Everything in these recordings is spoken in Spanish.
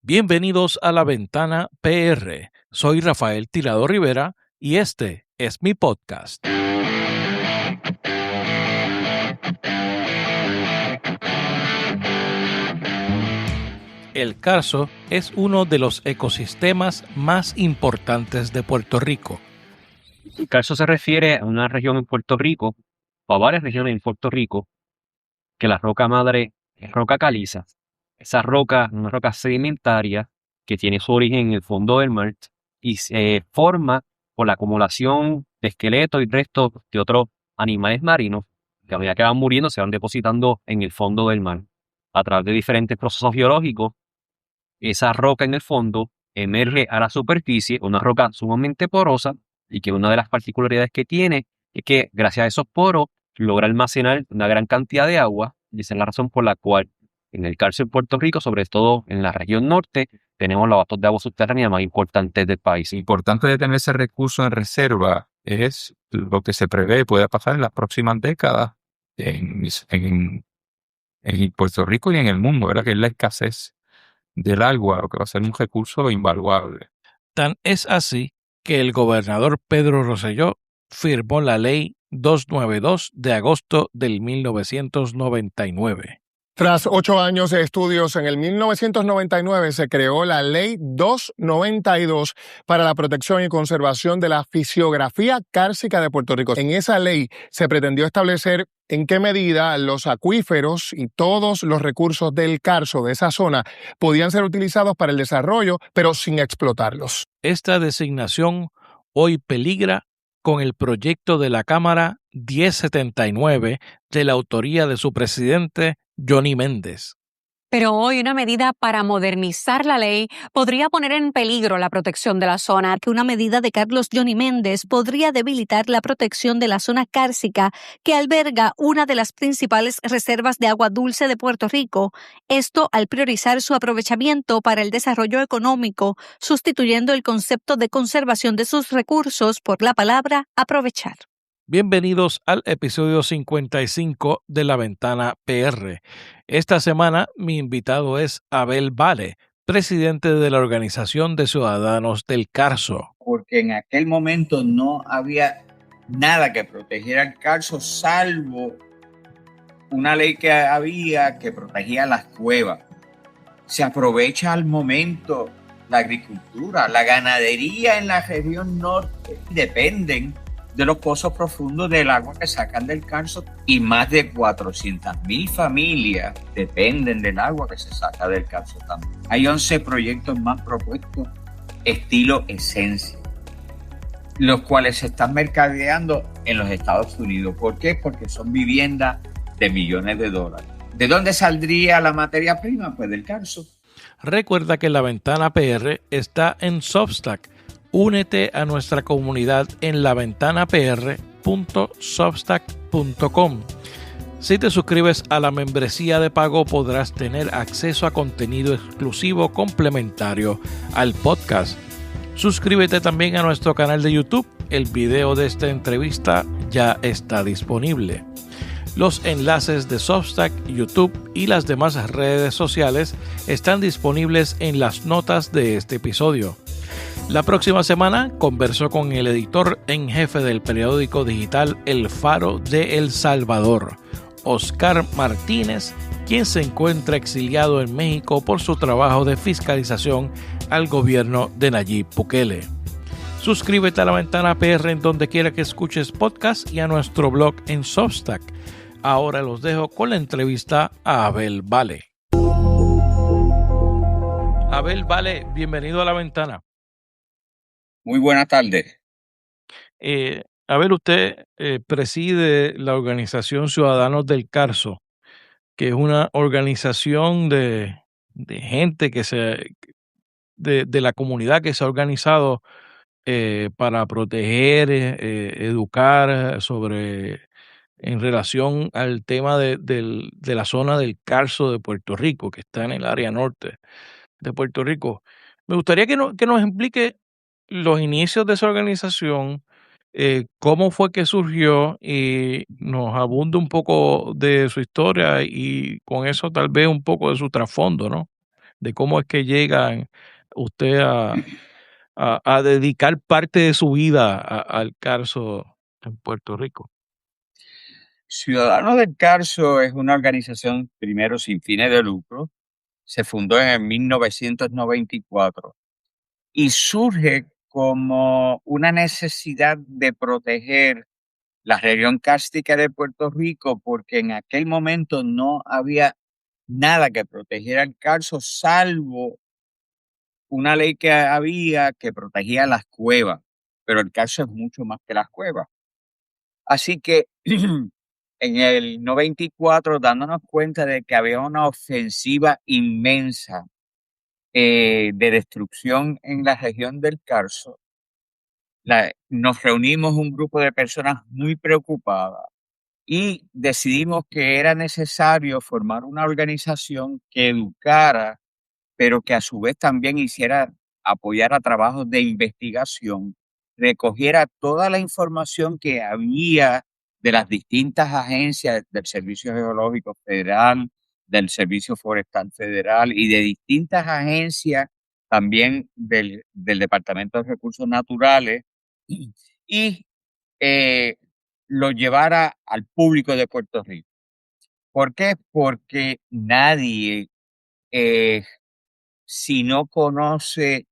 Bienvenidos a La Ventana PR. Soy Rafael Tirado Rivera y este es mi podcast. El Carso es uno de los ecosistemas más importantes de Puerto Rico. El Carso se refiere a una región en Puerto Rico, o a varias regiones en Puerto Rico, que la roca madre es roca caliza. Esa roca es una roca sedimentaria que tiene su origen en el fondo del mar y se forma por la acumulación de esqueletos y restos de otros animales marinos que a medida que van muriendo se van depositando en el fondo del mar. A través de diferentes procesos geológicos, esa roca en el fondo emerge a la superficie, una roca sumamente porosa y que una de las particularidades que tiene es que gracias a esos poros logra almacenar una gran cantidad de agua y esa es la razón por la cual en el Carso en Puerto Rico, sobre todo en la región norte, tenemos los bastos de agua subterránea más importantes del país. Lo importante de tener ese recurso en reserva es lo que se prevé pueda pasar en las próximas décadas en Puerto Rico y en el mundo, ¿verdad? Que es la escasez del agua, lo que va a ser un recurso invaluable. Tan es así que el gobernador Pedro Rosselló firmó la Ley 292 de agosto del 1999. Tras 8 años de estudios, en el 1999 se creó la Ley 292 para la protección y conservación de la fisiografía cársica de Puerto Rico. En esa ley se pretendió establecer en qué medida los acuíferos y todos los recursos del Carso de esa zona podían ser utilizados para el desarrollo, pero sin explotarlos. Esta designación hoy peligra con el proyecto de la Cámara 1079 de la autoría de su presidente Johnny Méndez. Pero hoy una medida para modernizar la ley podría poner en peligro la protección de la zona. Que una medida de Carlos Johnny Méndez podría debilitar la protección de la zona cársica que alberga una de las principales reservas de agua dulce de Puerto Rico. Esto al priorizar su aprovechamiento para el desarrollo económico, sustituyendo el concepto de conservación de sus recursos por la palabra aprovechar. Bienvenidos al episodio 55 de La Ventana PR. Esta semana mi invitado es Abel Vale, presidente de la Organización de Ciudadanos del Carso. Porque en aquel momento no había nada que protegiera el Carso, salvo una ley que había que protegía las cuevas. Se aprovecha al momento la agricultura, la ganadería en la región norte dependen de los pozos profundos del agua que sacan del Carso y más de 400,000 familias dependen del agua que se saca del Carso también. Hay 11 proyectos más propuestos estilo esencia, los cuales se están mercadeando en los Estados Unidos. ¿Por qué? Porque son viviendas de millones de dólares. ¿De dónde saldría la materia prima? Pues del Carso. Recuerda que La Ventana PR está en Substack. Únete a nuestra comunidad en laventanapr.substack.com. Si te suscribes a la membresía de pago podrás tener acceso a contenido exclusivo complementario al podcast. Suscríbete también a nuestro canal de YouTube. El video de esta entrevista ya está disponible. Los enlaces de Substack, YouTube y las demás redes sociales están disponibles en las notas de este episodio. La próxima semana conversó con el editor en jefe del periódico digital El Faro de El Salvador, Oscar Martínez, quien se encuentra exiliado en México por su trabajo de fiscalización al gobierno de Nayib Bukele. Suscríbete a La Ventana PR en donde quiera que escuches podcast y a nuestro blog en Substack. Ahora los dejo con la entrevista a Abel Vale. Abel Vale, bienvenido a La Ventana. Muy buenas tardes. Abel, usted preside la organización Ciudadanos del Carso, que es una organización de gente de la comunidad que se ha organizado para proteger, educar en relación al tema de la zona del Carso de Puerto Rico, que está en el área norte de Puerto Rico. Me gustaría que nos explique los inicios de esa organización, cómo fue que surgió y nos abunde un poco de su historia y con eso tal vez un poco de su trasfondo, ¿no? de cómo es que llegan usted a dedicar parte de su vida al Carso en Puerto Rico. Ciudadanos del Carso es una organización, primero, sin fines de lucro. Se fundó en el 1994 y surge como una necesidad de proteger la región cárstica de Puerto Rico, porque en aquel momento no había nada que protegiera el Carso, salvo una ley que había que protegía las cuevas, pero el Carso es mucho más que las cuevas. Así que en el 94, dándonos cuenta de que había una ofensiva inmensa de destrucción en la región del Carso, nos reunimos un grupo de personas muy preocupadas y decidimos que era necesario formar una organización que educara, pero que a su vez también apoyara trabajos de investigación, recogiera toda la información que había de las distintas agencias del Servicio Geológico Federal, del Servicio Forestal Federal y de distintas agencias también del Departamento de Recursos Naturales y lo llevara al público de Puerto Rico. ¿Por qué? Porque nadie, si no conoce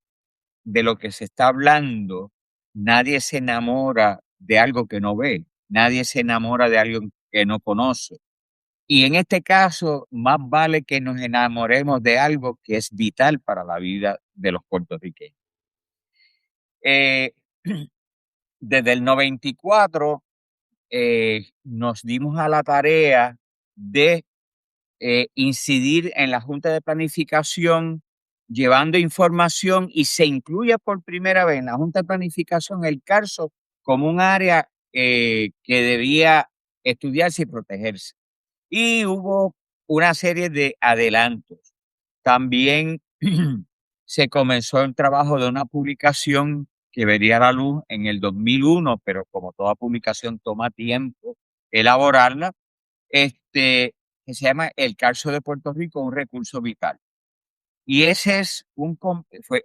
de lo que se está hablando, nadie se enamora de algo que no ve, nadie se enamora de algo que no conoce. Y en este caso, más vale que nos enamoremos de algo que es vital para la vida de los puertorriqueños. Desde el 94 nos dimos a la tarea de incidir en la Junta de Planificación, llevando información, y se incluye por primera vez en la Junta de Planificación el Carso como un área que debía estudiarse y protegerse. Y hubo una serie de adelantos. También se comenzó el trabajo de una publicación que vería la luz en el 2001, pero como toda publicación toma tiempo elaborarla, que se llama El Carso de Puerto Rico, un recurso vital. Y ese es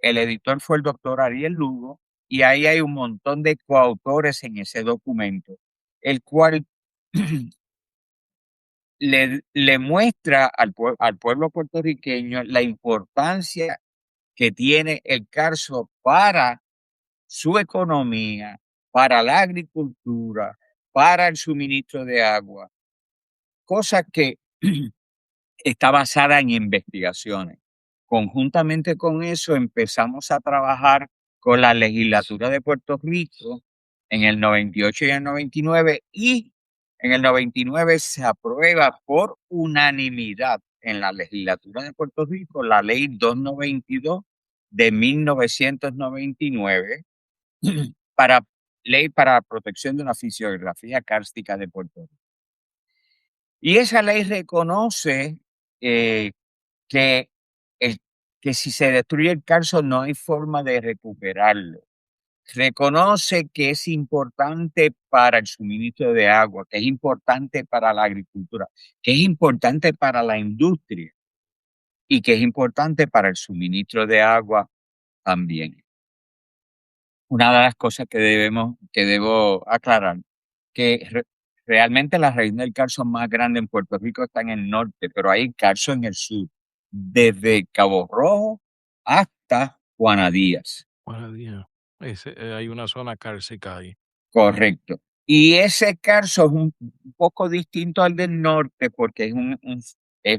el editor fue el doctor Ariel Lugo, y ahí hay un montón de coautores en ese documento, el cual le muestra al pueblo puertorriqueño la importancia que tiene el Carso para su economía, para la agricultura, para el suministro de agua, cosa que está basada en investigaciones. Conjuntamente con eso empezamos a trabajar con la legislatura de Puerto Rico en el 98 y el 99, y en el 99 se aprueba por unanimidad en la legislatura de Puerto Rico la ley 292 de 1999 ley para protección de la fisiografía kárstica de Puerto Rico. Y esa ley reconoce que si se destruye el Carso no hay forma de recuperarlo. Reconoce que es importante para el suministro de agua, que es importante para la agricultura, que es importante para la industria y que es importante para el suministro de agua también. Una de las cosas que debo aclarar, que realmente la región del Carso más grande en Puerto Rico está en el norte, pero hay Carso en el sur, desde Cabo Rojo hasta Juana Díaz. Buenos días. Hay una zona cársica ahí. Correcto. Y ese Carso es un poco distinto al del norte porque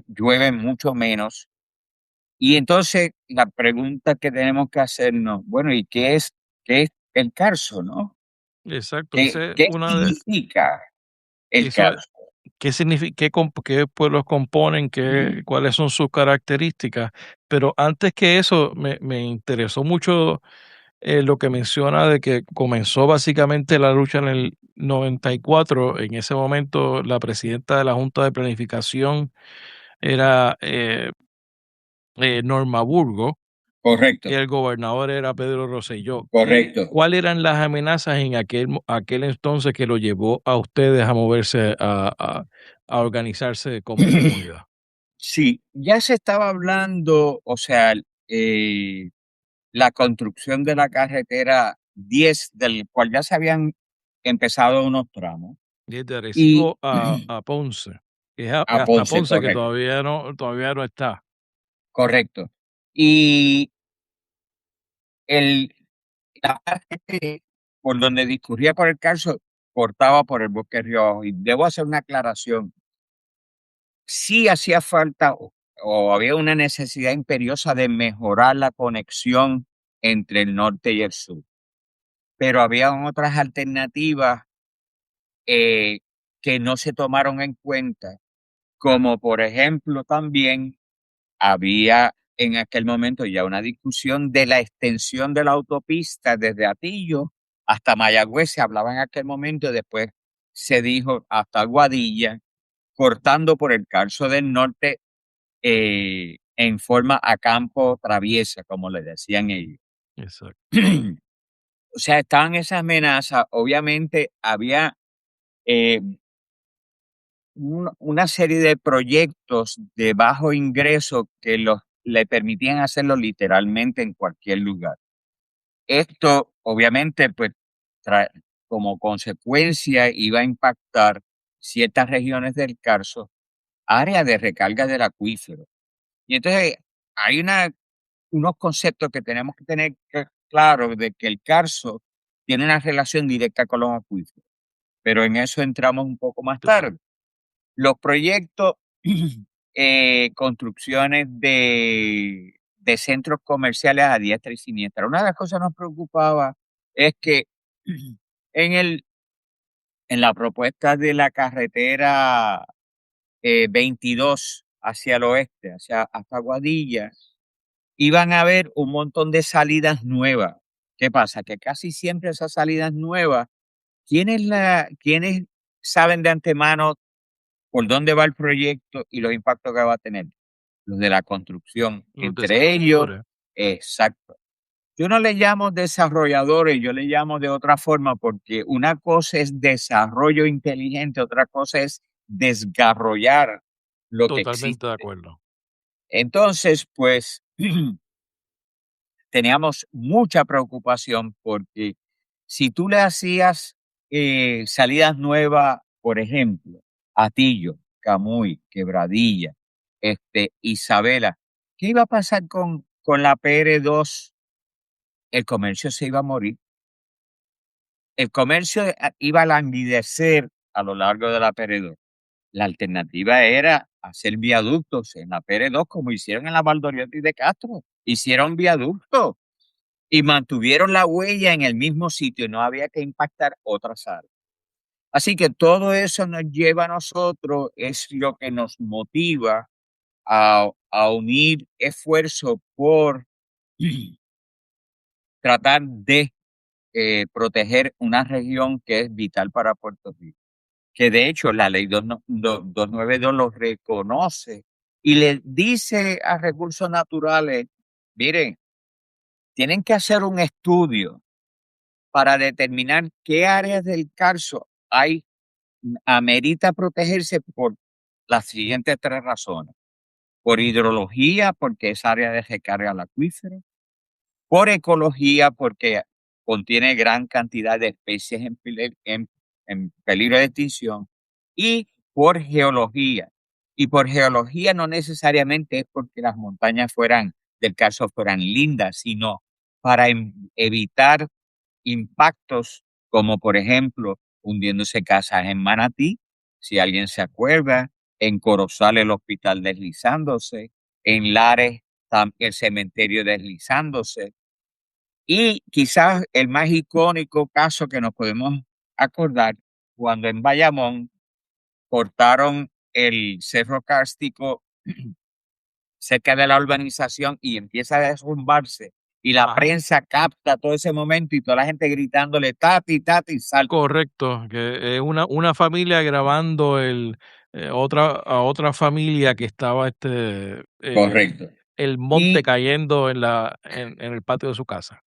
llueve mucho menos. Y entonces la pregunta que tenemos que hacernos, bueno, ¿y qué es el Carso, no? Exacto. ¿Qué significa el Carso? ¿Qué significa? ¿Qué pueblos componen? ¿Cuáles son sus características? Pero antes que eso, me interesó mucho lo que menciona de que comenzó básicamente la lucha en el 94. En ese momento, la presidenta de la Junta de Planificación era Norma Burgo. Correcto. Y el gobernador era Pedro Rosselló. Correcto. ¿Cuáles eran las amenazas en aquel entonces que lo llevó a ustedes a moverse, a organizarse como comunidad? Sí, ya se estaba hablando, o sea, la construcción de la carretera 10, del cual ya se habían empezado unos tramos, Desde y Arecibo a Ponce, que es a hasta Ponce, Ponce que correcto, todavía no está. correcto. Y el, la parte por donde discurría por el Carso cortaba por el Bosque Río Abajo. Y debo hacer una aclaración. Sí hacía falta o había una necesidad imperiosa de mejorar la conexión entre el norte y el sur, pero había otras alternativas que no se tomaron en cuenta, como por ejemplo también había en aquel momento ya una discusión de la extensión de la autopista desde Atillo hasta Mayagüez, se hablaba en aquel momento, después se dijo hasta Guadilla, cortando por el Carso del Norte en forma a campo traviesa, como le decían ellos. Exacto. O sea, estaban esas amenazas, obviamente había eh, una serie de proyectos de bajo ingreso que le permitían hacerlo literalmente en cualquier lugar. Esto, obviamente, pues como consecuencia iba a impactar ciertas regiones del Carso, áreas de recarga del acuífero. Y entonces hay unos conceptos que tenemos que tener claro de que el Carso tiene una relación directa con los acuíferos, pero en eso entramos un poco más tarde. Los proyectos, construcciones de centros comerciales a diestra y siniestra. Una de las cosas que nos preocupaba es que en en la propuesta de la carretera 22 hacia el oeste, hasta Guadilla, iban a haber un montón de salidas nuevas. ¿Qué pasa? Que casi siempre esas salidas nuevas, ¿quiénes saben de antemano por dónde va el proyecto y los impactos que va a tener? Los de la construcción. Los Entre ellos, desarrolladores. exacto. Yo no le llamo desarrolladores, yo le llamo de otra forma porque una cosa es desarrollo inteligente, otra cosa es desarrollar lo que Totalmente de existe. acuerdo. Entonces, pues teníamos mucha preocupación porque si tú le hacías salidas nuevas, por ejemplo, Atillo, Camuy, Quebradilla, Isabela, ¿qué iba a pasar con la PR2? El comercio se iba a morir. El comercio iba a languidecer a lo largo de la PR2. La alternativa era hacer viaductos en la PR2 como hicieron en la Valdoriotti de Castro. Hicieron viaductos y mantuvieron la huella en el mismo sitio, no había que impactar otras áreas. Así que todo eso nos lleva a nosotros, es lo que nos motiva a unir esfuerzo por tratar de proteger una región que es vital para Puerto Rico, que de hecho la ley 292 lo reconoce y le dice a Recursos Naturales, miren, tienen que hacer un estudio para determinar qué áreas del Carso amerita protegerse por las siguientes tres razones. Por hidrología, porque es área de recarga al acuífero. Por ecología, porque contiene gran cantidad de especies en peligro de extinción. Y por geología. Y por geología no necesariamente es porque las montañas del Carso fueran lindas, sino para evitar impactos como por ejemplo hundiéndose casas en Manatí, si alguien se acuerda, en Corozal el hospital deslizándose, en Lares el cementerio deslizándose y quizás el más icónico caso que nos podemos acordar cuando en Bayamón cortaron el cerro kárstico cerca de la urbanización y empieza a derrumbarse y la Ajá. prensa capta todo ese momento y toda la gente gritándole Tati, Tati, salta. Correcto, que es una familia grabando a otra familia que estaba Correcto. el monte Y, cayendo en el patio de su casa.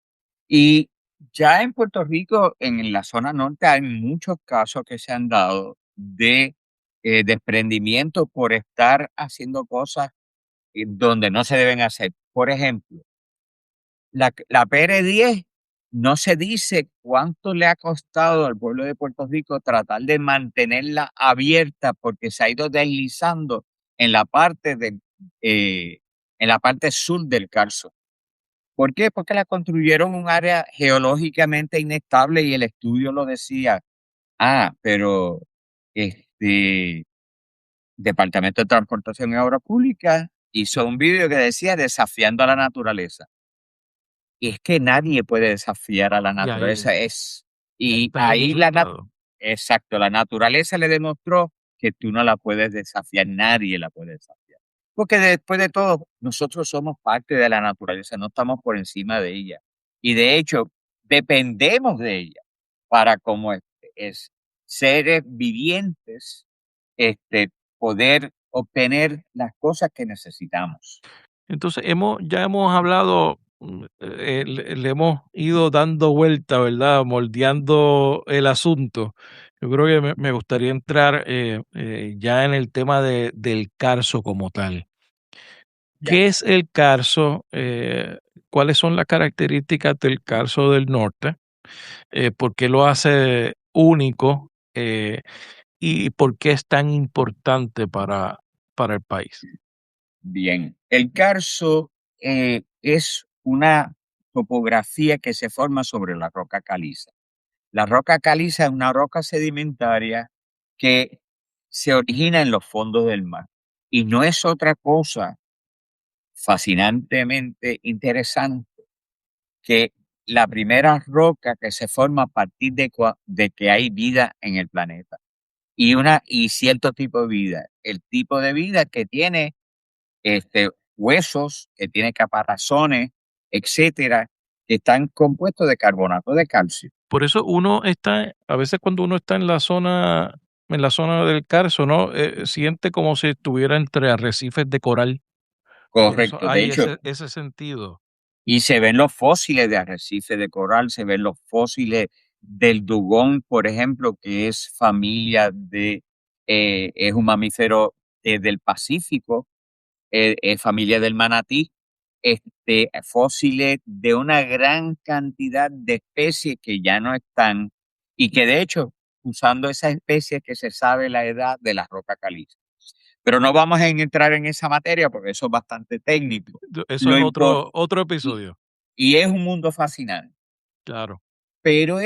y ya en Puerto Rico, en la zona norte, hay muchos casos que se han dado de desprendimiento por estar haciendo cosas donde no se deben hacer. Por ejemplo, la PR10 no se dice cuánto le ha costado al pueblo de Puerto Rico tratar de mantenerla abierta porque se ha ido deslizando en la parte en la parte sur del Carso. ¿Por qué? Porque la construyeron en un área geológicamente inestable y el estudio lo decía. Pero Departamento de Transportación y Obras Públicas hizo un vídeo que decía desafiando a la naturaleza. Y es que nadie puede desafiar a la naturaleza. Y está el ahí resultado. exacto, la naturaleza le demostró que tú no la puedes desafiar, nadie la puede desafiar. Porque después de todo, nosotros somos parte de la naturaleza, no estamos por encima de ella. Y de hecho, dependemos de ella para como seres vivientes, poder obtener las cosas que necesitamos. Entonces, ya hemos hablado, le hemos ido dando vuelta, ¿verdad? Moldeando el asunto. Yo creo que me gustaría entrar ya en el tema del Carso como tal. Ya. ¿Qué es el Carso? ¿Cuáles son las características del Carso del Norte? ¿Por qué lo hace único? ¿Y por qué es tan importante para el país? Bien, el Carso es una topografía que se forma sobre la roca caliza. La roca caliza es una roca sedimentaria que se origina en los fondos del mar y no es otra cosa fascinantemente interesante que la primera roca que se forma a partir de que hay vida en el planeta y cierto tipo de vida, el tipo de vida que tiene huesos, que tiene caparazones, etcétera, que están compuestos de carbonato de calcio. Por eso a veces cuando uno está en la zona del Carso, ¿no? Siente como si estuviera entre arrecifes de coral. Por eso Correcto. De hay hecho, ese sentido. y se ven los fósiles de arrecife de coral, se ven los fósiles del dugón, por ejemplo, que es es un mamífero del Pacífico, es familia del manatí, fósiles de una gran cantidad de especies que ya no están y que de hecho, usando esas especies que se sabe la edad de la roca caliza. Pero no vamos a entrar en esa materia porque eso es bastante técnico. Eso Lo es impor- otro y, episodio. y es un mundo fascinante. Claro. Pero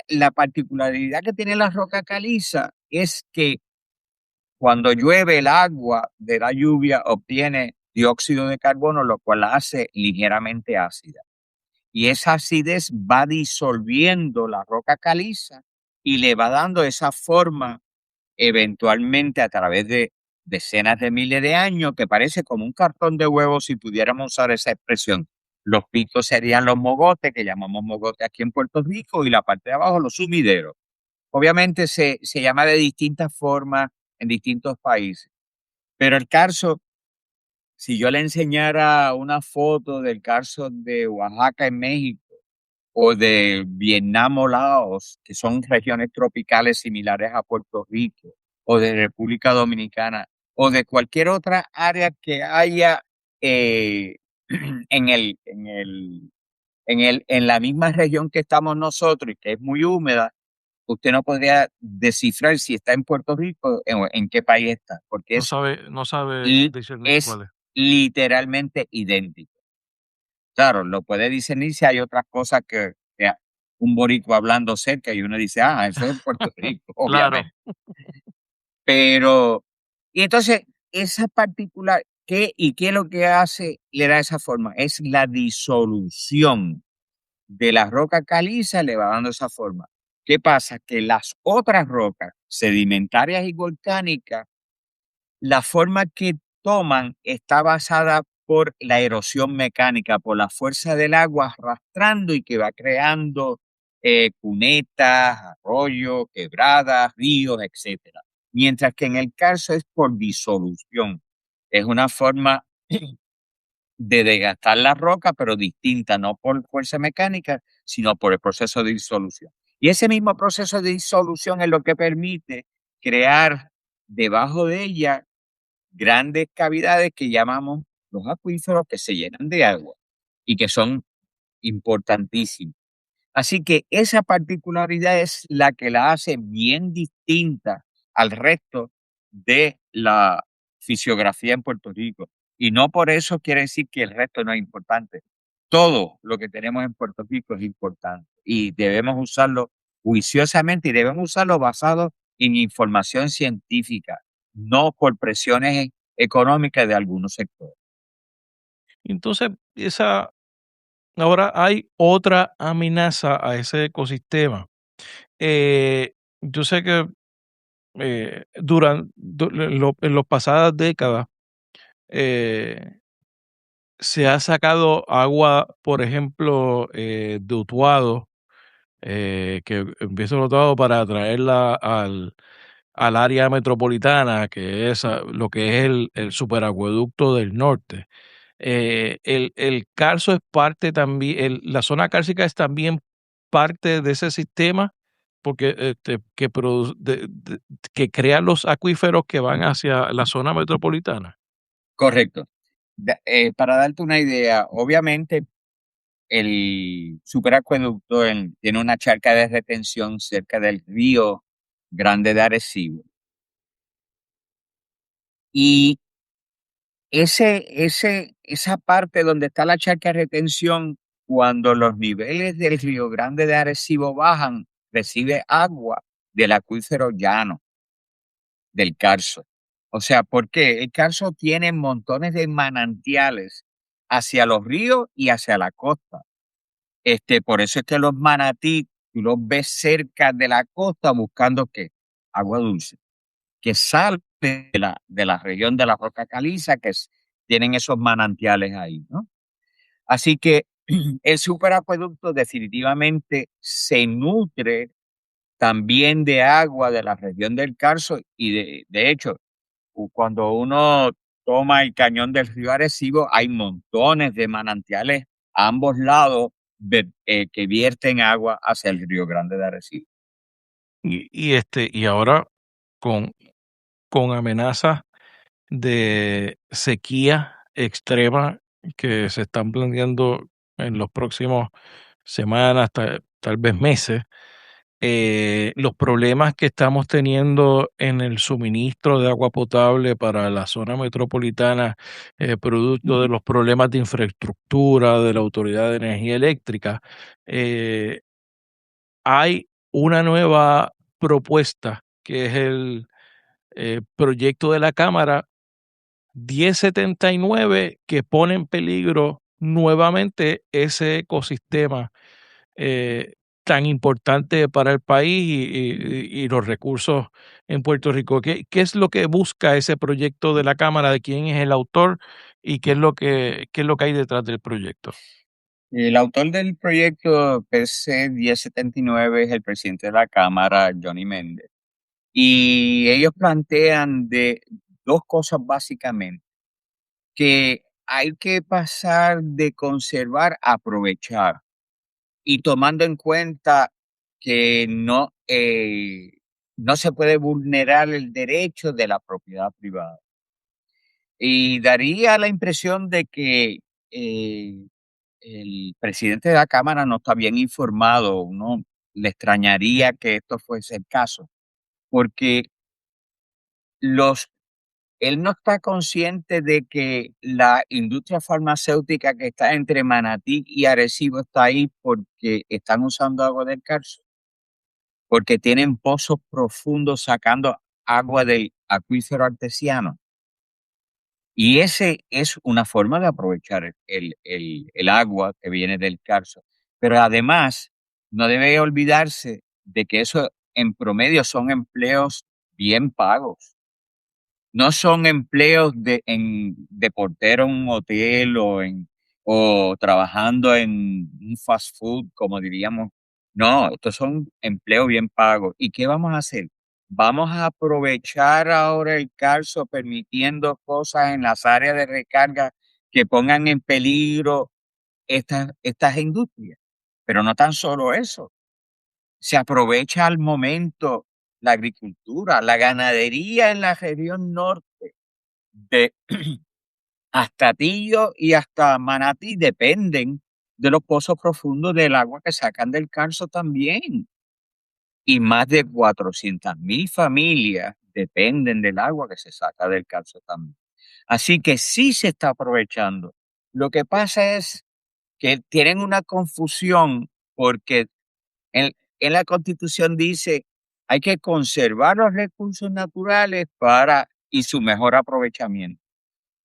la particularidad que tiene la roca caliza es que cuando llueve el agua de la lluvia obtiene dióxido de carbono, lo cual la hace ligeramente ácida. Y esa acidez va disolviendo la roca caliza y le va dando esa forma eventualmente a través de decenas de miles de años que parece como un cartón de huevos si pudiéramos usar esa expresión. Los picos serían los mogotes, que llamamos mogotes aquí en Puerto Rico, y la parte de abajo los sumideros. Obviamente se llama de distintas formas en distintos países, pero el carso, si yo le enseñara una foto del carso de Oaxaca en México o de Vietnam o Laos, que son regiones tropicales similares a Puerto Rico, o de República Dominicana, o de cualquier otra área que haya eh, en la misma región que estamos nosotros y que es muy húmeda, usted no podría descifrar si está en Puerto Rico o en qué país está, porque No sabe li- discernir es cuál es. literalmente idéntico. Claro, lo puede discernir si hay otras cosas que un boricua hablando cerca y uno dice, eso es en Puerto Rico, Claro. obviamente. Pero, y entonces, esa particular, ¿qué es lo que hace, le da esa forma? Es la disolución de la roca caliza, le va dando esa forma. ¿Qué pasa? Que las otras rocas sedimentarias y volcánicas, la forma que toman está basada por la erosión mecánica, por la fuerza del agua arrastrando y que va creando cunetas, arroyos, quebradas, ríos, etcétera. Mientras que en el Carso es por disolución. Es una forma de desgastar la roca, pero distinta, no por fuerza mecánica, sino por el proceso de disolución. Y ese mismo proceso de disolución es lo que permite crear debajo de ella grandes cavidades que llamamos los acuíferos que se llenan de agua y que son importantísimos. Así que esa particularidad es la que la hace bien distinta al resto de la fisiografía en Puerto Rico. Y no por eso quiere decir que el resto no es importante. Todo lo que tenemos en Puerto Rico es importante y debemos usarlo juiciosamente y debemos usarlo basado en información científica, no por presiones económicas de algunos sectores. Entonces, ahora hay otra amenaza a ese ecosistema. Yo sé que en las pasadas décadas eh, se ha sacado agua, por ejemplo, de Utuado, que empieza en Utuado para traerla al área metropolitana, que es lo que es el superacueducto del norte. El Carso es parte también, la zona cárcica es también parte de ese sistema, porque que crea los acuíferos que van hacia la zona metropolitana. Correcto. Para darte una idea, obviamente el superacueducto tiene una charca de retención cerca del río Grande de Arecibo. Y esa parte donde está la charca de retención, cuando los niveles del río Grande de Arecibo bajan, recibe agua del acuífero llano del Carso. O sea, ¿por qué? El Carso tiene montones de manantiales hacia los ríos y hacia la costa. Por eso es que los manatí, tú los ves cerca de la costa buscando ¿qué? Agua dulce, que sale de la región de la Roca Caliza, tienen esos manantiales ahí, ¿no? Así que el superacueducto definitivamente se nutre también de agua de la región del Carso y de hecho, cuando uno toma el cañón del río Arecibo, hay montones de manantiales a ambos lados que vierten agua hacia el río Grande de Arecibo. Y ahora con, con amenazas de sequía extrema que se están planteando en los próximos semanas, tal vez meses, los problemas que estamos teniendo en el suministro de agua potable para la zona metropolitana, producto de los problemas de infraestructura de la Autoridad de Energía Eléctrica, eh, hay una nueva propuesta que es el proyecto de la Cámara 1079 que pone en peligro nuevamente ese ecosistema eh, tan importante para el país y los recursos en Puerto Rico. ¿Qué es lo que busca ese proyecto de la Cámara? ¿De quién es el autor? ¿Y qué es lo que hay detrás del proyecto? El autor del proyecto PC 1079 es el presidente de la Cámara, Johnny Méndez. Y ellos plantean de dos cosas básicamente, que hay que pasar de conservar a aprovechar y tomando en cuenta que no se puede vulnerar el derecho de la propiedad privada. Y daría la impresión de que el presidente de la Cámara no está bien informado, uno le extrañaría que esto fuese el caso, porque los él no está consciente de que la industria farmacéutica que está entre Manatí y Arecibo está ahí porque están usando agua del Carso, porque tienen pozos profundos sacando agua del acuífero artesiano. Y ese es una forma de aprovechar el agua que viene del Carso. Pero además, no debe olvidarse de que eso en promedio son empleos bien pagos. No son empleos de portero en un hotel o trabajando en un fast food, como diríamos. No, estos son empleos bien pagos. ¿Y qué vamos a hacer? Vamos a aprovechar ahora el Carso permitiendo cosas en las áreas de recarga que pongan en peligro estas industrias. Pero no tan solo eso. Se aprovecha al momento la agricultura, la ganadería en la región norte, de hasta Tillo y hasta Manatí dependen de los pozos profundos del agua que sacan del Carso también. Y más de 400.000 familias dependen del agua que se saca del Carso también. Así que sí se está aprovechando. Lo que pasa es que tienen una confusión porque en la Constitución dice hay que conservar los recursos naturales y su mejor aprovechamiento.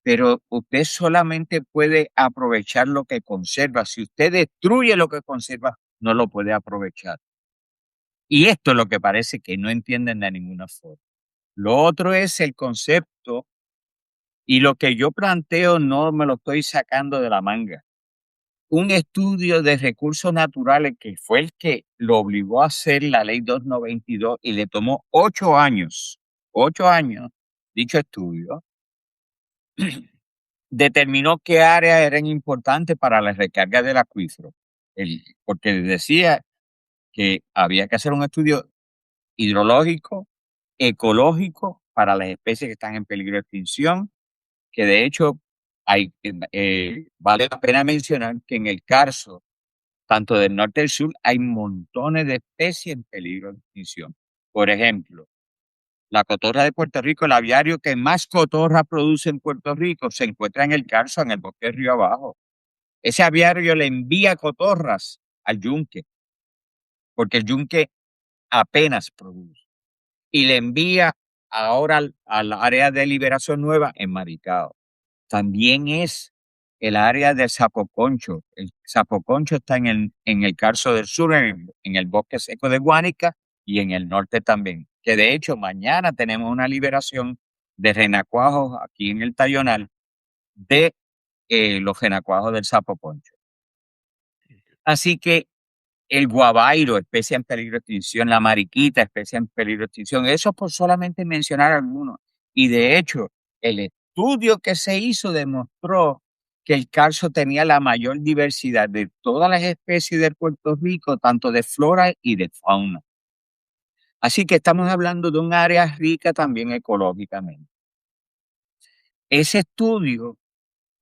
Pero usted solamente puede aprovechar lo que conserva. Si usted destruye lo que conserva, no lo puede aprovechar. Y esto es lo que parece que no entienden de ninguna forma. Lo otro es el concepto, y lo que yo planteo no me lo estoy sacando de la manga. Un estudio de recursos naturales que fue el que lo obligó a hacer la ley 292 y le tomó 8 años, dicho estudio, determinó qué áreas eran importantes para la recarga del acuífero. Porque decía que había que hacer un estudio hidrológico, ecológico para las especies que están en peligro de extinción, que de hecho vale la pena mencionar que en el Carso, tanto del norte y del sur, hay montones de especies en peligro de extinción. Por ejemplo, la cotorra de Puerto Rico, el aviario que más cotorra produce en Puerto Rico, se encuentra en el Carso, en el bosque de Río Abajo. Ese aviario le envía cotorras al yunque, porque el yunque apenas produce. Y le envía ahora al área de liberación nueva en Maricao. También es el área del Sapoconcho. El Sapoconcho está en el Carso del Sur, en el bosque seco de Guánica, y en el norte también. Que de hecho mañana tenemos una liberación de renacuajos aquí en el Tallonal de los renacuajos del Sapoconcho. Así que el guabairo, especie en peligro de extinción, la mariquita, especie en peligro de extinción, eso por solamente mencionar algunos. Y de hecho, el estudio que se hizo demostró que el Carso tenía la mayor diversidad de todas las especies de Puerto Rico, tanto de flora y de fauna. Así que estamos hablando de un área rica también ecológicamente. Ese estudio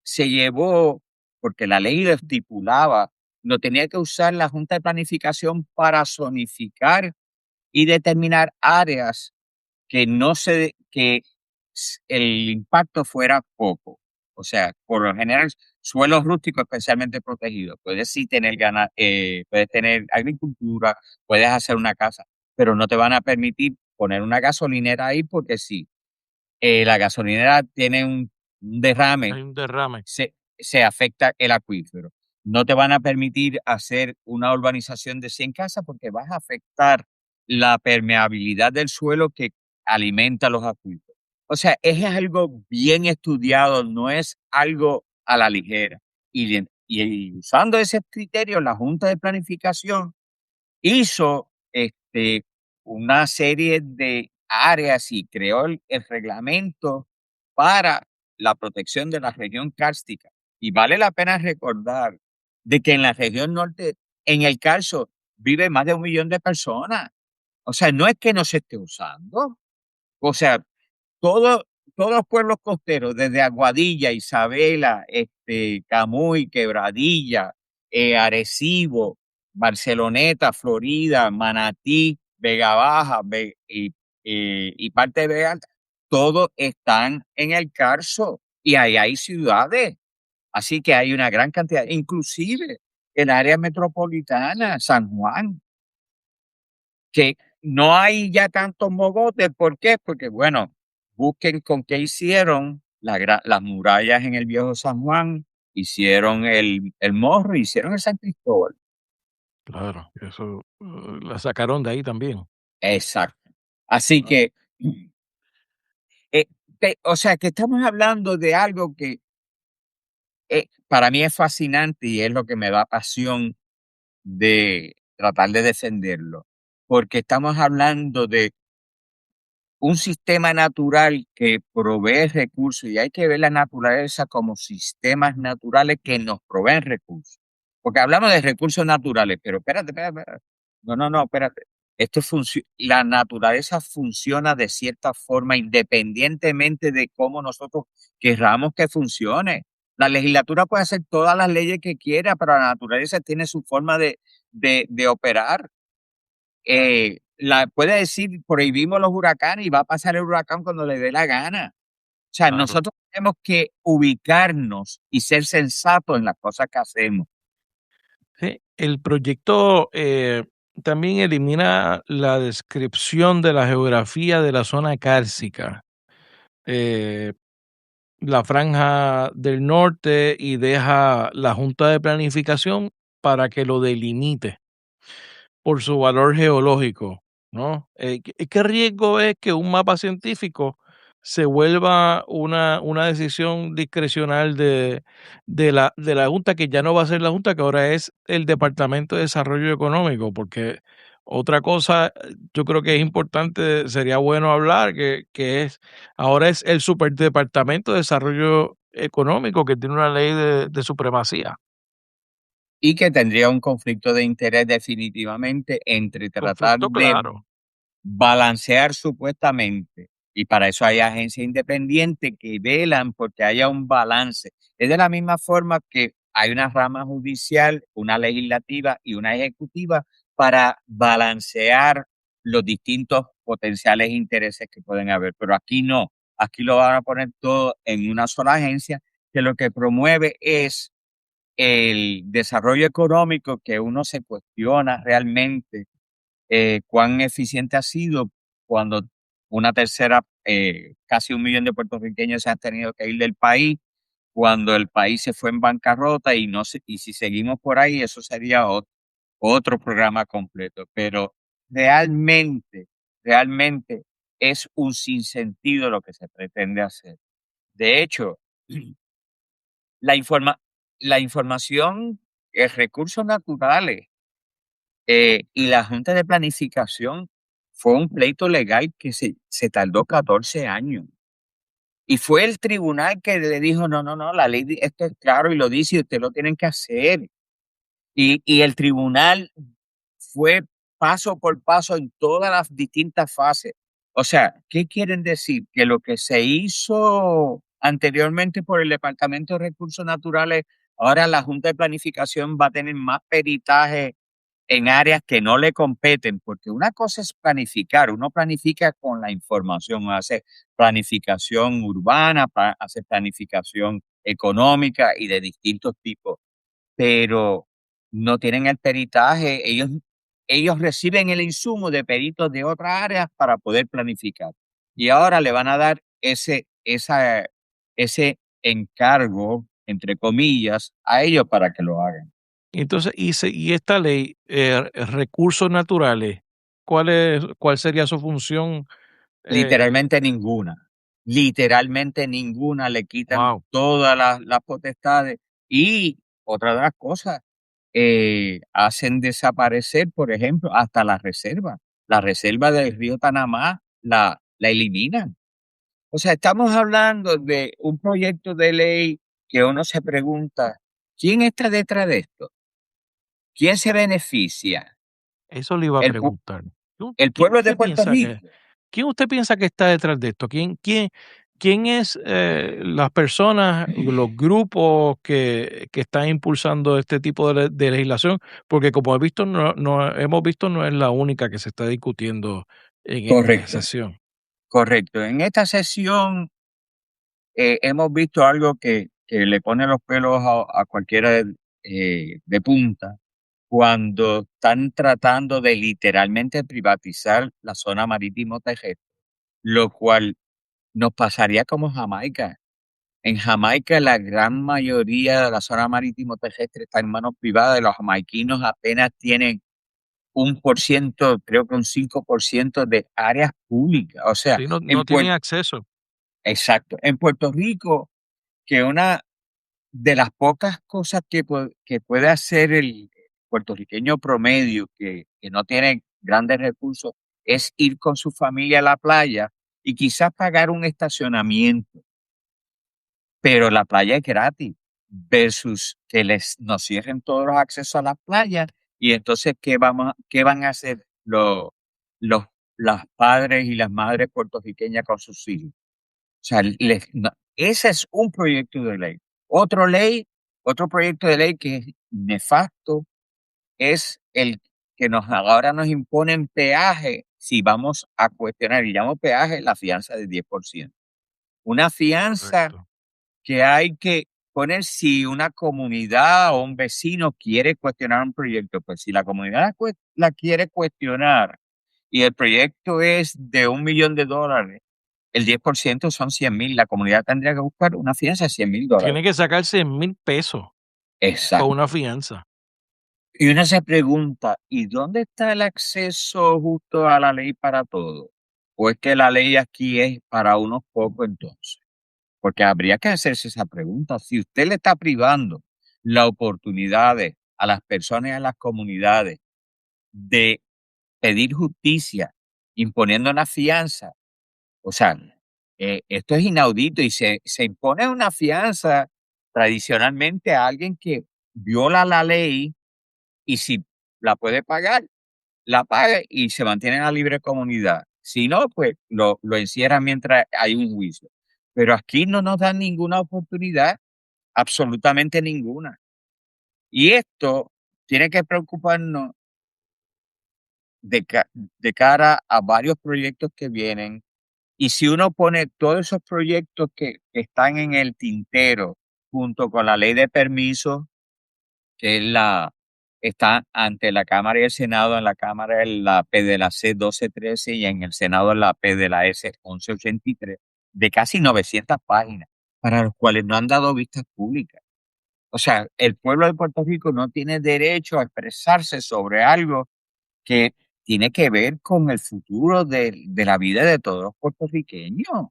se llevó, porque la ley lo estipulaba, lo tenía que usar la Junta de Planificación para zonificar y determinar áreas que el impacto fuera poco. O sea, por lo general, suelos rústicos especialmente protegidos. Puedes sí tener puedes tener agricultura, puedes hacer una casa, pero no te van a permitir poner una gasolinera ahí porque sí. La gasolinera tiene un derrame, Hay un derrame. se afecta el acuífero. No te van a permitir hacer una urbanización de 100 casas porque vas a afectar la permeabilidad del suelo que alimenta los acuíferos. O sea, es algo bien estudiado, no es algo a la ligera. Y usando ese criterio, la Junta de Planificación hizo una serie de áreas y creó el reglamento para la protección de la región cárstica. Y vale la pena recordar de que en la región norte, en el Carso, vive más de 1 millón de personas. O sea, no es que no se esté usando. O sea, todos los pueblos costeros, desde Aguadilla, Isabela, Camuy, Quebradilla, Arecibo, Barceloneta, Florida, Manatí, Vega Baja y parte de Vega Alta, todos están en el Carso y ahí hay ciudades. Así que hay una gran cantidad, inclusive el área metropolitana, San Juan, que no hay ya tantos mogotes. ¿Por qué? Porque, bueno, busquen con qué hicieron las murallas en el viejo San Juan, hicieron el Morro, hicieron el San Cristóbal. Claro, eso la sacaron de ahí también. Exacto. Así que, o sea, que estamos hablando de algo que para mí es fascinante y es lo que me da pasión de tratar de defenderlo, porque estamos hablando de un sistema natural que provee recursos y hay que ver la naturaleza como sistemas naturales que nos proveen recursos. Porque hablamos de recursos naturales, pero espérate. No, espérate. la naturaleza funciona de cierta forma independientemente de cómo nosotros querramos que funcione. La legislatura puede hacer todas las leyes que quiera, pero la naturaleza tiene su forma de operar. Puede decir, prohibimos los huracanes y va a pasar el huracán cuando le dé la gana. O sea, Claro. nosotros tenemos que ubicarnos y ser sensatos en las cosas que hacemos. Sí, el proyecto también elimina la descripción de la geografía de la zona cárcica, eh, la franja del norte, y deja la Junta de Planificación para que lo delimite por su valor geológico, ¿no? ¿Qué riesgo es que un mapa científico se vuelva una decisión discrecional de la Junta, que ya no va a ser la Junta, que ahora es el Departamento de Desarrollo Económico? Porque otra cosa, yo creo que es importante, sería bueno hablar, ahora es el Superdepartamento de Desarrollo Económico, que tiene una ley de supremacía. Y que tendría un conflicto de interés definitivamente entre tratar Conflicto de claro. balancear supuestamente, y para eso hay agencias independientes que velan porque haya un balance. Es de la misma forma que hay una rama judicial, una legislativa y una ejecutiva para balancear los distintos potenciales intereses que pueden haber. Pero aquí no, aquí lo van a poner todo en una sola agencia que lo que promueve es el desarrollo económico, que uno se cuestiona realmente cuán eficiente ha sido cuando una tercera, casi 1 millón de puertorriqueños se han tenido que ir del país, cuando el país se fue en bancarrota y si seguimos por ahí, eso sería otro programa completo. Pero realmente, realmente es un sinsentido lo que se pretende hacer. De hecho, la, informa- la información, recursos naturales, y la Junta de Planificación fue un pleito legal que se tardó 14 años. Y fue el tribunal que le dijo, no, no, no, la ley, esto es claro y lo dice y ustedes lo tienen que hacer. Y el tribunal fue paso por paso en todas las distintas fases. O sea, ¿qué quieren decir? Que lo que se hizo anteriormente por el Departamento de Recursos Naturales, ahora la Junta de Planificación va a tener más peritaje en áreas que no le competen, porque una cosa es planificar, uno planifica con la información, hace planificación urbana, hace planificación económica y de distintos tipos, pero no tienen el peritaje, ellos reciben el insumo de peritos de otras áreas para poder planificar. Y ahora le van a dar ese encargo, entre comillas, a ellos para que lo hagan. Entonces, y esta ley, recursos naturales, ¿cuál sería su función? Literalmente ninguna, le quitan Wow. todas las potestades. Y otra de las cosas, hacen desaparecer, por ejemplo, hasta la reserva del río Panamá la eliminan. O sea, estamos hablando de un proyecto de ley que uno se pregunta, ¿quién está detrás de esto? ¿Quién se beneficia? Eso le iba a ¿El, pu- preguntar. el ¿Quién pueblo de usted Puerto piensa que, Rico? quién usted piensa que está detrás de esto? ¿Quién es las personas, los grupos que están impulsando este tipo de legislación? Porque como hemos visto, no es la única que se está discutiendo en esta Correcto, sesión. correcto. En esta sesión hemos visto algo que le pone los pelos a cualquiera de punta cuando están tratando de literalmente privatizar la zona marítimo terrestre, lo cual nos pasaría como Jamaica. En Jamaica la gran mayoría de la zona marítimo terrestre está en manos privadas y los jamaiquinos apenas tienen 1%, creo que un 5% de áreas públicas. O sea, Sí, no, en no tienen Puerto, acceso. exacto, en Puerto Rico, que una de las pocas cosas que puede hacer el puertorriqueño promedio que no tiene grandes recursos es ir con su familia a la playa y quizás pagar un estacionamiento, pero la playa es gratis versus que nos cierren todos los accesos a las playas y entonces, ¿qué van a hacer los padres y las madres puertorriqueñas con sus hijos. O sea, ese es un proyecto de ley. Otro proyecto de ley que es nefasto es el que ahora nos imponen peaje si vamos a cuestionar, y llamo peaje la fianza del 10%. Una fianza Correcto. que hay que poner si una comunidad o un vecino quiere cuestionar un proyecto. Pues si la comunidad la quiere cuestionar y el proyecto es de $1 millón, el 10% son 100,000. La comunidad tendría que buscar una fianza de $100,000. Tiene que sacar 100,000 pesos para Exacto. una fianza. Y uno se pregunta, ¿y dónde está el acceso justo a la ley para todos? ¿O es que la ley aquí es para unos pocos entonces? Porque habría que hacerse esa pregunta. Si usted le está privando las oportunidades a las personas y a las comunidades de pedir justicia imponiendo una fianza, o sea, esto es inaudito y se impone una fianza tradicionalmente a alguien que viola la ley y si la puede pagar, la paga y se mantiene en la libre comunidad. Si no, pues lo encierran mientras hay un juicio. Pero aquí no nos dan ninguna oportunidad, absolutamente ninguna. Y esto tiene que preocuparnos de cara a varios proyectos que vienen. Y si uno pone todos esos proyectos que están en el tintero junto con la ley de permisos, que es está ante la Cámara y el Senado, en la Cámara es la P de la C 1213 y en el Senado es la P de la S 1183, de casi 900 páginas, para los cuales no han dado vistas públicas. O sea, el pueblo de Puerto Rico no tiene derecho a expresarse sobre algo que tiene que ver con el futuro de la vida de todos los puertorriqueños.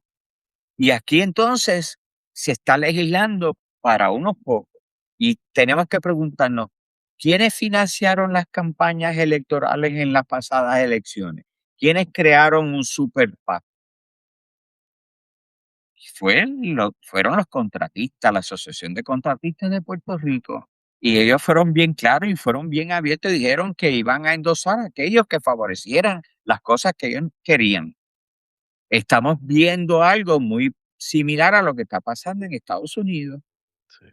Y aquí entonces se está legislando para unos pocos. Y tenemos que preguntarnos, ¿quiénes financiaron las campañas electorales en las pasadas elecciones? ¿Quiénes crearon un super PAC? Fueron los contratistas, la Asociación de Contratistas de Puerto Rico. Y ellos fueron bien claros y fueron bien abiertos y dijeron que iban a endosar a aquellos que favorecieran las cosas que ellos querían. Estamos viendo algo muy similar a lo que está pasando en Estados Unidos, Sí.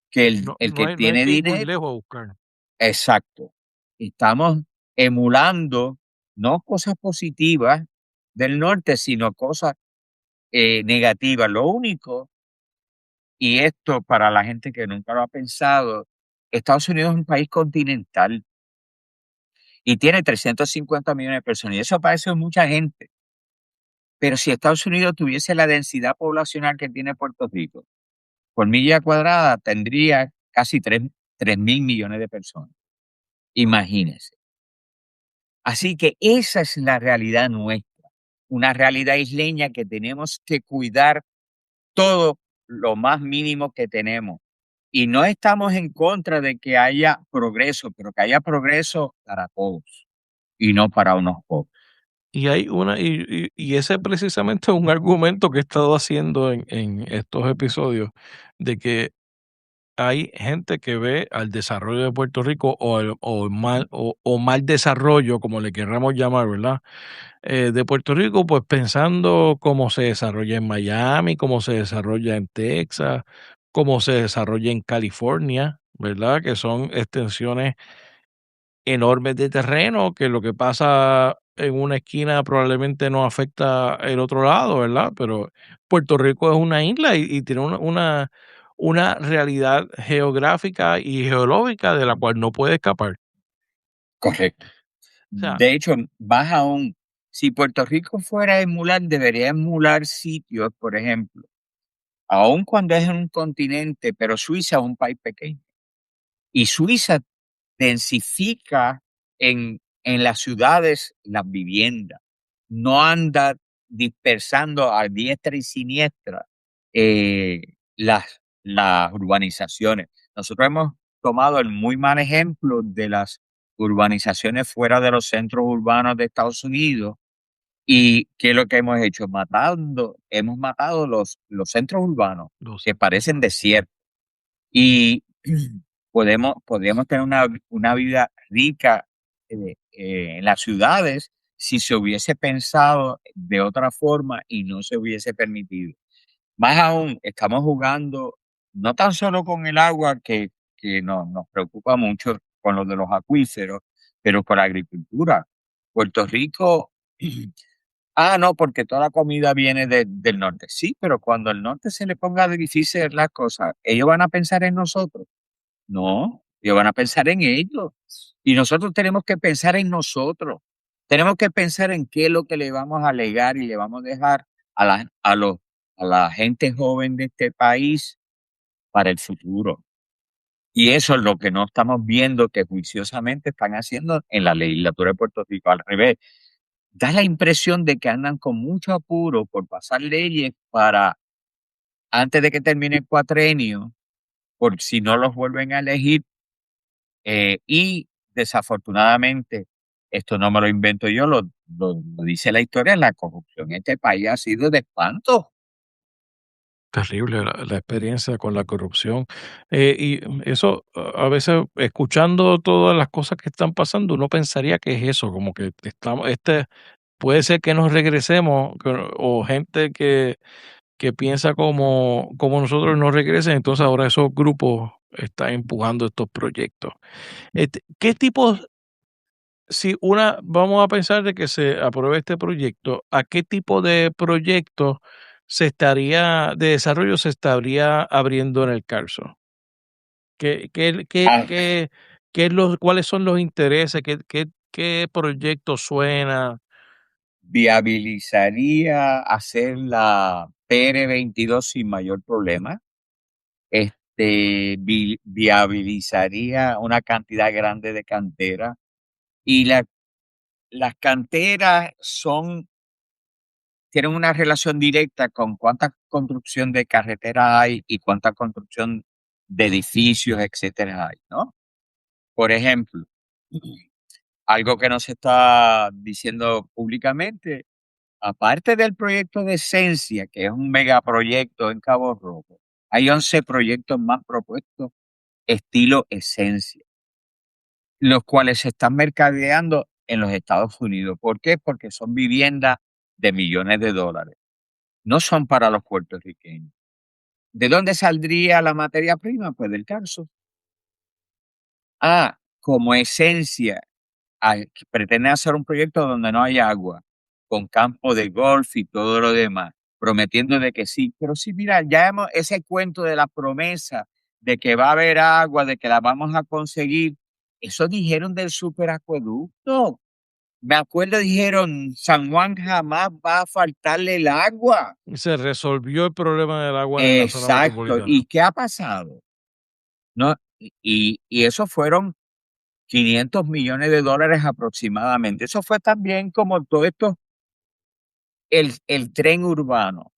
que el No que hay tiene que ir muy dinero, lejos a buscar. exacto, estamos emulando no cosas positivas del norte, sino cosas negativas. Lo único, y esto para la gente que nunca lo ha pensado, Estados Unidos es un país continental y tiene 350 millones de personas, y eso parece mucha gente. Pero si Estados Unidos tuviese la densidad poblacional que tiene Puerto Rico, por milla cuadrada tendría casi 3,000 millones de personas. Imagínense. Así que esa es la realidad nuestra, una realidad isleña que tenemos que cuidar todo lo más mínimo que tenemos. Y no estamos en contra de que haya progreso, pero que haya progreso para todos y no para unos pocos. Y hay y ese precisamente es un argumento que he estado haciendo en estos episodios, de que hay gente que ve al desarrollo de Puerto Rico o mal desarrollo, como le querramos llamar, ¿verdad? De Puerto Rico, pues pensando cómo se desarrolla en Miami, cómo se desarrolla en Texas, cómo se desarrolla en California, ¿verdad? Que son extensiones enormes de terreno, que lo que pasa en una esquina probablemente no afecta el otro lado, ¿verdad? Pero Puerto Rico es una isla y tiene una realidad geográfica y geológica de la cual no puede escapar. Correcto. O sea, De hecho, más aún, si Puerto Rico fuera a emular, debería emular sitios, por ejemplo, aun cuando es un continente, pero Suiza es un país pequeño. Y Suiza densifica en las ciudades las viviendas. No anda dispersando a diestra y siniestra eh, las urbanizaciones. Nosotros hemos tomado el muy mal ejemplo de las urbanizaciones fuera de los centros urbanos de Estados Unidos. ¿Y qué es lo que hemos hecho? Hemos matado los centros urbanos los que parecen desiertos. Y podríamos tener una vida rica en las ciudades si se hubiese pensado de otra forma y no se hubiese permitido. Más aún, estamos jugando no tan solo con el agua, que nos preocupa mucho con lo de los acuíferos, pero con la agricultura. Puerto Rico, no, porque toda la comida viene del norte. Sí, pero cuando al norte se le ponga difícil las cosas, ¿ellos van a pensar en nosotros? No, ellos van a pensar en ellos. Y nosotros tenemos que pensar en nosotros. Tenemos que pensar en qué es lo que le vamos a legar y le vamos a dejar a la gente joven de este país para el futuro. Y eso es lo que no estamos viendo que juiciosamente están haciendo en la legislatura de Puerto Rico. Al revés, da la impresión de que andan con mucho apuro por pasar leyes para, antes de que termine el cuatrenio, por si no los vuelven a elegir. Y desafortunadamente, esto no me lo invento yo, lo dice la historia, la corrupción en este país ha sido de espanto. Terrible la experiencia con la corrupción. Y eso, a veces, escuchando todas las cosas que están pasando, uno pensaría que es eso, como que estamos, puede ser que nos regresemos, o gente que piensa como nosotros no regresen, entonces ahora esos grupos están empujando estos proyectos. ¿Qué tipos, si vamos a pensar de que se apruebe este proyecto, ¿a qué tipo de proyectos de desarrollo se estaría abriendo en el CARSO? ¿Qué, qué, qué, Ah, qué, cuáles son los intereses? ¿Qué proyecto suena? Viabilizaría hacer la PR22 sin mayor problema. Viabilizaría una cantidad grande de canteras. Y las canteras tienen una relación directa con cuánta construcción de carreteras hay y cuánta construcción de edificios, etcétera, hay, ¿no? Por ejemplo, algo que no se está diciendo públicamente, aparte del proyecto de Esencia, que es un megaproyecto en Cabo Rojo, hay 11 proyectos más propuestos estilo Esencia, los cuales se están mercadeando en los Estados Unidos. ¿Por qué? Porque son viviendas de millones de dólares. No son para los puertorriqueños. ¿De dónde saldría la materia prima? Pues del Carso. Como Esencia pretende hacer un proyecto donde no hay agua, con campo de golf y todo lo demás, prometiendo de que sí. Pero sí, mira, ese cuento de la promesa de que va a haber agua, de que la vamos a conseguir, eso dijeron del superacueducto. Me acuerdo, dijeron, San Juan jamás va a faltarle el agua. Se resolvió el problema del agua en la zona Exacto. metropolitana. ¿Y qué ha pasado? No, y eso fueron 500 millones de dólares aproximadamente. Eso fue también como todo esto, el tren urbano.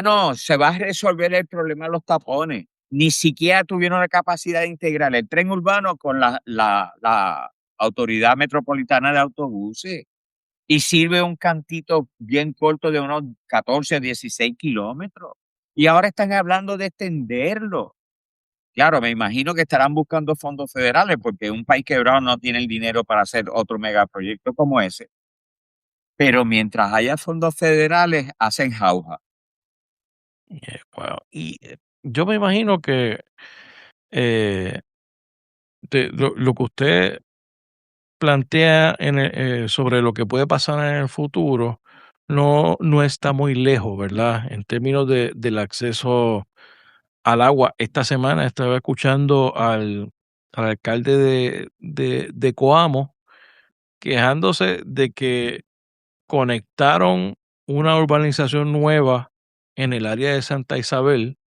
No, se va a resolver el problema de los tapones. Ni siquiera tuvieron la capacidad de integrar el tren urbano con la Autoridad Metropolitana de Autobuses. Y sirve un cantito bien corto de unos 14 a 16 kilómetros. Y ahora están hablando de extenderlo. Claro, me imagino que estarán buscando fondos federales porque un país quebrado no tiene el dinero para hacer otro megaproyecto como ese. Pero mientras haya fondos federales, hacen jauja. Wow. Y yo me imagino que eh, lo que usted plantea sobre lo que puede pasar en el futuro no está muy lejos, ¿verdad? En términos del acceso al agua. Esta semana estaba escuchando al alcalde de Coamo quejándose de que conectaron una urbanización nueva en el área de Santa Isabel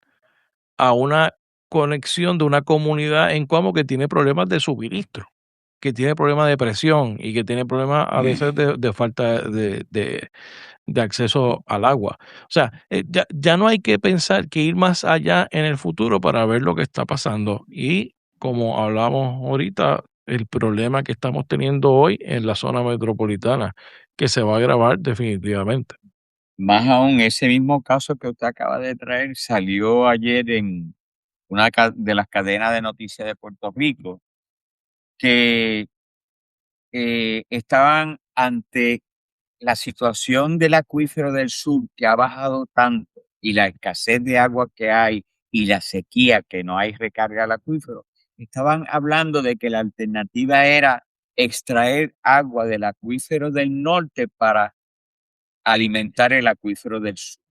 a una conexión de una comunidad en Coamo que tiene problemas de suministro, que tiene problemas de presión y que tiene problemas a veces de falta de acceso al agua. O sea, ya no hay que pensar que ir más allá en el futuro para ver lo que está pasando. Y como hablamos ahorita, el problema que estamos teniendo hoy en la zona metropolitana, que se va a agravar definitivamente. Más aún, ese mismo caso que usted acaba de traer salió ayer en una de las cadenas de noticias de Puerto Rico, que estaban ante la situación del acuífero del sur que ha bajado tanto y la escasez de agua que hay y la sequía que no hay recarga del acuífero, estaban hablando de que la alternativa era extraer agua del acuífero del norte para alimentar el acuífero del sur,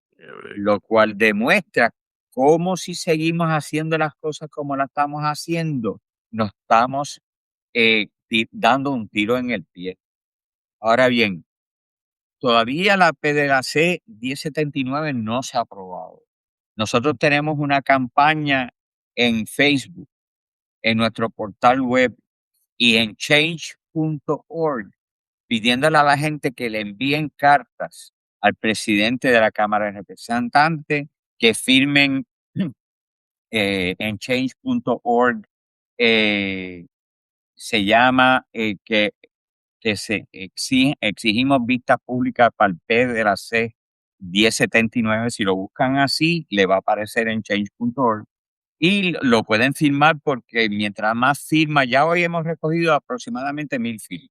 lo cual demuestra cómo si seguimos haciendo las cosas como las estamos haciendo, nos estamos dando un tiro en el pie. Ahora bien, todavía la PDLC 1079 no se ha aprobado. Nosotros tenemos una campaña en Facebook, en nuestro portal web y en change.org, pidiéndole a la gente que le envíen cartas al presidente de la Cámara de Representantes, que firmen en change.org, se llama que exigimos vistas públicas para el PDLC 1079. Si lo buscan así, le va a aparecer en change.org. Y lo pueden firmar porque mientras más firmas, ya hoy hemos recogido aproximadamente 1000 firmas.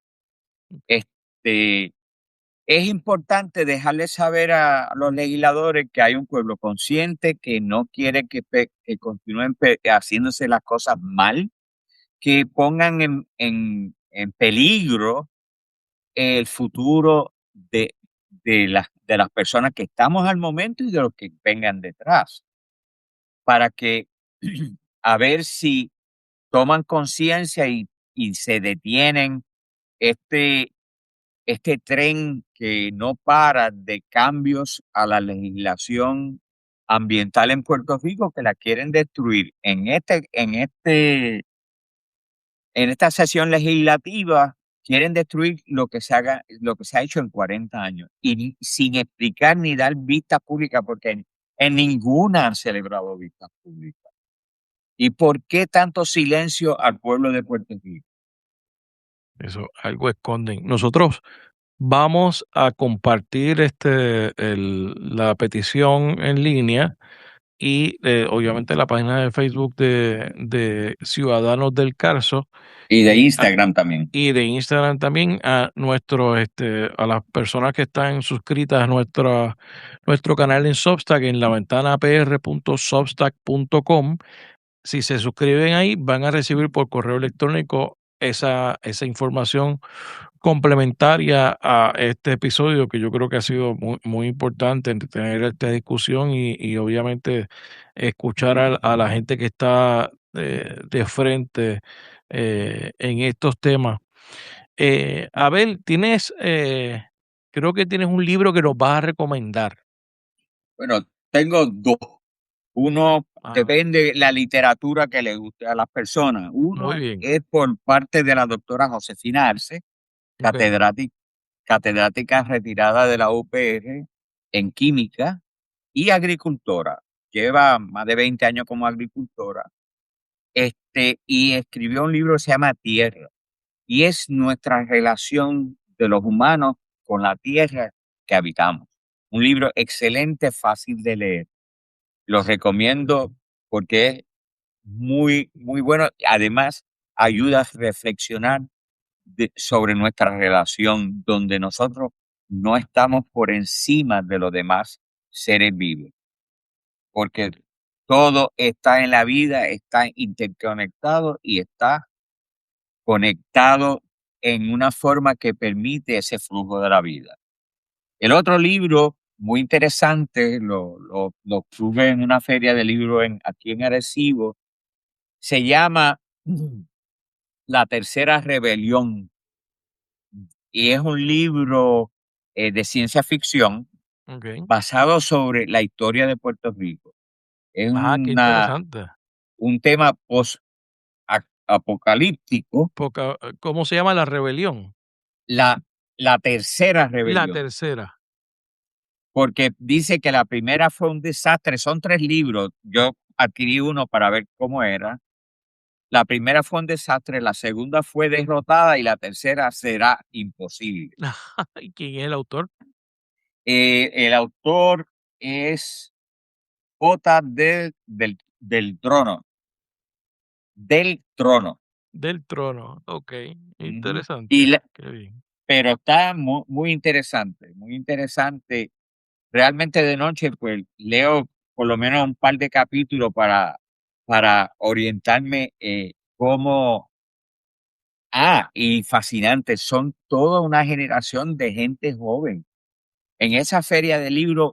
Es importante dejarles saber a los legisladores que hay un pueblo consciente que no quiere que continúen haciéndose las cosas mal, que pongan en peligro el futuro de las personas que estamos al momento y de los que vengan detrás, para que a ver si toman conciencia y se detienen este tren que no para de cambios a la legislación ambiental en Puerto Rico, que la quieren destruir en esta sesión legislativa. Quieren destruir lo que se ha hecho en 40 años y sin explicar ni dar vista pública, porque en ninguna han celebrado vistas públicas. ¿Y por qué tanto silencio al pueblo de Puerto Rico? Eso, algo esconden. Nosotros vamos a compartir la petición en línea y obviamente la página de Facebook de Ciudadanos del Carso Y de Instagram también. y de Instagram también a a las personas que están suscritas a nuestro canal en Substack en laventanapr.substack.com. Si se suscriben ahí, van a recibir por correo electrónico esa información complementaria a este episodio, que yo creo que ha sido muy, muy importante tener esta discusión y obviamente escuchar a la gente que está de frente en estos temas. Abel, creo que tienes un libro que nos vas a recomendar. Bueno, tengo dos. Uno, depende la literatura que le guste a las personas. Uno Muy bien. es por parte de la doctora Josefina Arce, catedrática retirada de la UPR en química y agricultora. Lleva más de 20 años como agricultora. Y escribió un libro que se llama Tierra. Y es nuestra relación de los humanos con la tierra que habitamos. Un libro excelente, fácil de leer. Los recomiendo porque es muy, muy bueno. Además, ayuda a reflexionar sobre nuestra relación, donde nosotros no estamos por encima de los demás seres vivos. Porque todo está en la vida, está interconectado y está conectado en una forma que permite ese flujo de la vida. El otro libro muy interesante, lo tuve en una feria de libros aquí en Arecibo, se llama La Tercera Rebelión, y es un libro de ciencia ficción basado sobre la historia de Puerto Rico. Es qué interesante. un tema post-apocalíptico. ¿Cómo se llama? La rebelión. La Tercera Rebelión. La tercera. Porque dice que la primera fue un desastre. Son 3 libros. Yo adquirí uno para ver cómo era. La primera fue un desastre, la segunda fue derrotada y la tercera será imposible. ¿Y quién es el autor? El autor es J. del Trono. Del Trono. Del Trono, ok. Interesante. Y Qué bien. pero está muy interesante, muy interesante. Realmente de noche, pues leo por lo menos un par de capítulos para orientarme cómo. Y fascinante, son toda una generación de gente joven. En esa feria de libros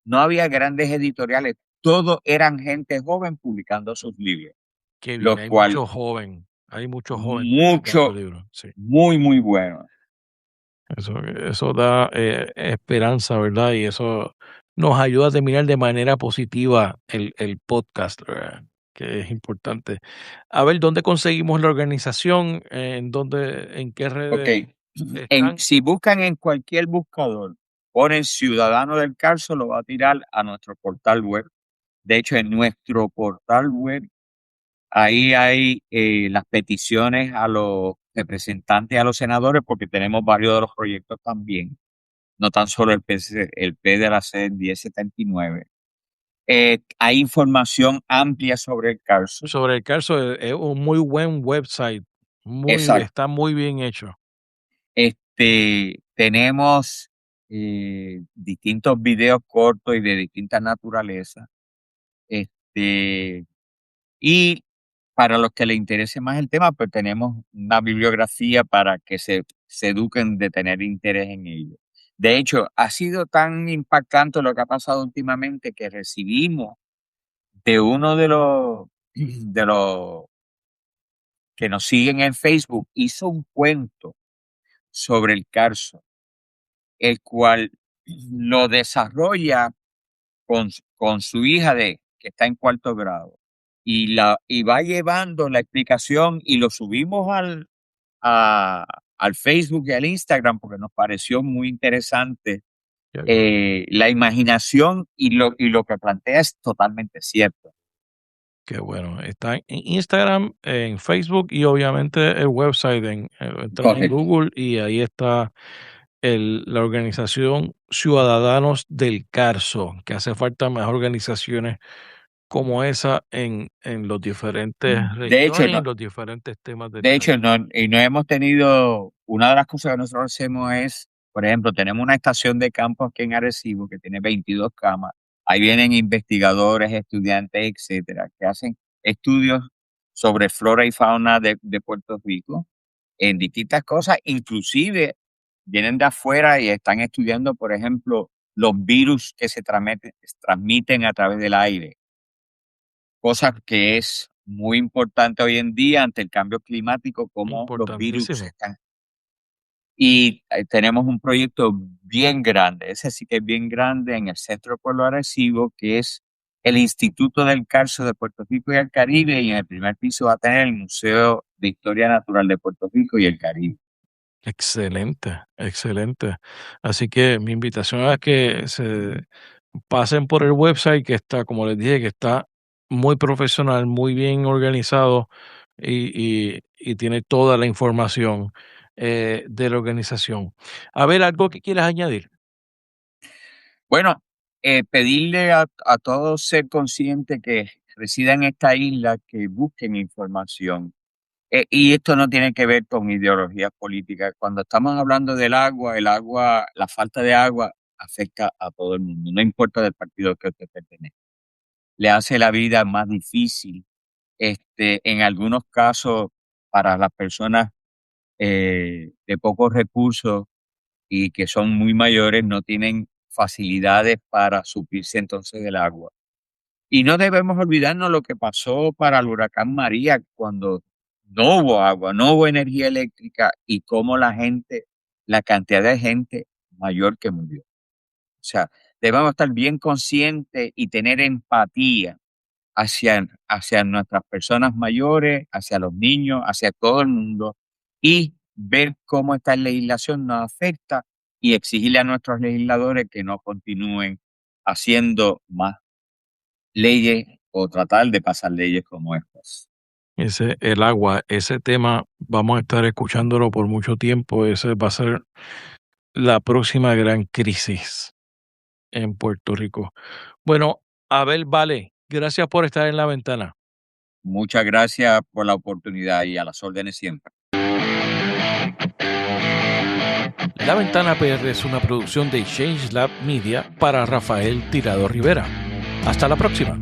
no había grandes editoriales, todos eran gente joven publicando sus libros, Qué bien, lo cual hay mucho joven publicando mucho, libros, sí. muy bueno. Eso da esperanza, ¿verdad? Y eso nos ayuda a terminar de manera positiva el podcast, ¿verdad? Que es importante. A ver, ¿dónde conseguimos la organización? ¿En qué Ok, redes están? si buscan en cualquier buscador, ponen Ciudadano del Carso, lo va a tirar a nuestro portal web. De hecho, en nuestro portal web, ahí hay las peticiones a los representantes, a los senadores, porque tenemos varios de los proyectos también, no tan solo el P de la C 1079. Hay información amplia sobre el Carso. Sobre el caso, es un muy buen website, Exacto. está muy bien hecho. Tenemos distintos videos cortos y de distinta naturaleza. Y para los que les interese más el tema, pues tenemos una bibliografía para que se eduquen de tener interés en ello. De hecho, ha sido tan impactante lo que ha pasado últimamente que recibimos de uno de los de los que nos siguen en Facebook, hizo un cuento sobre el Carso, el cual lo desarrolla con su hija que está en cuarto grado. Y va llevando la explicación y lo subimos al Facebook y al Instagram porque nos pareció muy interesante. Qué bien. La imaginación y lo que plantea es totalmente cierto. Qué bueno. Está en Instagram, en Facebook y obviamente el website. Entras en Correcto. Google y ahí está la organización Ciudadanos del Carso, que hace falta más organizaciones como esa en los diferentes De hecho, regiones y no, en los diferentes temas del de hecho, Carso. no hemos tenido, una de las cosas que nosotros hacemos es, por ejemplo, tenemos una estación de campo aquí en Arecibo que tiene 22 camas. Ahí vienen investigadores, estudiantes, etcétera, que hacen estudios sobre flora y fauna de Puerto Rico en distintas cosas, inclusive vienen de afuera y están estudiando, por ejemplo, los virus que se transmiten a través del aire, cosa que es muy importante hoy en día ante el cambio climático, como los virus Importantísimo. están. Y tenemos un proyecto bien grande, ese sí que es bien grande, en el Centro de Pueblo Arecibo, que es el Instituto del Carso de Puerto Rico y el Caribe, y en el primer piso va a tener el Museo de Historia Natural de Puerto Rico y el Caribe. Excelente, excelente. Así que mi invitación es que se pasen por el website que está, como les dije, que está muy profesional, muy bien organizado y tiene toda la información de la organización. A ver, ¿algo que quieras añadir? Bueno, pedirle a todos ser conscientes que residen en esta isla, que busquen información. Y esto no tiene que ver con ideologías políticas. Cuando estamos hablando del agua, la falta de agua afecta a todo el mundo, no importa del partido que usted pertenezca. Le hace la vida más difícil. En algunos casos, para las personas de pocos recursos y que son muy mayores, no tienen facilidades para suplirse entonces del agua. Y no debemos olvidarnos lo que pasó para el huracán María, cuando no hubo agua, no hubo energía eléctrica, y cómo la cantidad de gente mayor que murió. O sea, debemos estar bien conscientes y tener empatía hacia nuestras personas mayores, hacia los niños, hacia todo el mundo, y ver cómo esta legislación nos afecta y exigirle a nuestros legisladores que no continúen haciendo más leyes o tratar de pasar leyes como estas. El agua, ese tema vamos a estar escuchándolo por mucho tiempo. Ese va a ser la próxima gran crisis en Puerto Rico. Bueno, Abel, vale, gracias por estar en la ventana. Muchas gracias por la oportunidad y a las órdenes siempre. La Ventana PR es una producción de Change Lab Media para Rafael Tirado Rivera. Hasta la próxima.